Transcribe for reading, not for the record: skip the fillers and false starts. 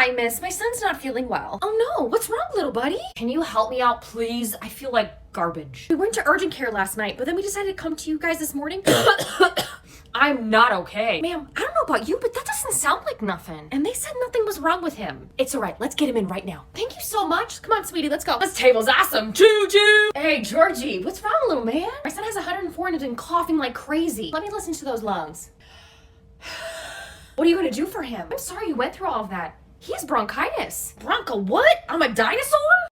Hi, miss. My son's not feeling well. Oh no, what's wrong, little buddy? Can you help me out, please? I feel like garbage. We went to urgent care last night, but then we decided to come to you guys this morning. I'm not okay. Ma'am, I don't know about you, but that doesn't sound like nothing. And they said nothing was wrong with him. It's alright, let's get him in right now. Thank you so much. Come on, sweetie, let's go. This table's awesome. Choo-choo! Hey, Georgie, what's wrong, little man? My son has 104 and has been coughing like crazy. Let me listen to those lungs. What are you gonna do for him? I'm sorry you went through all of that. He has bronchitis. Bronco, what? I'm a dinosaur?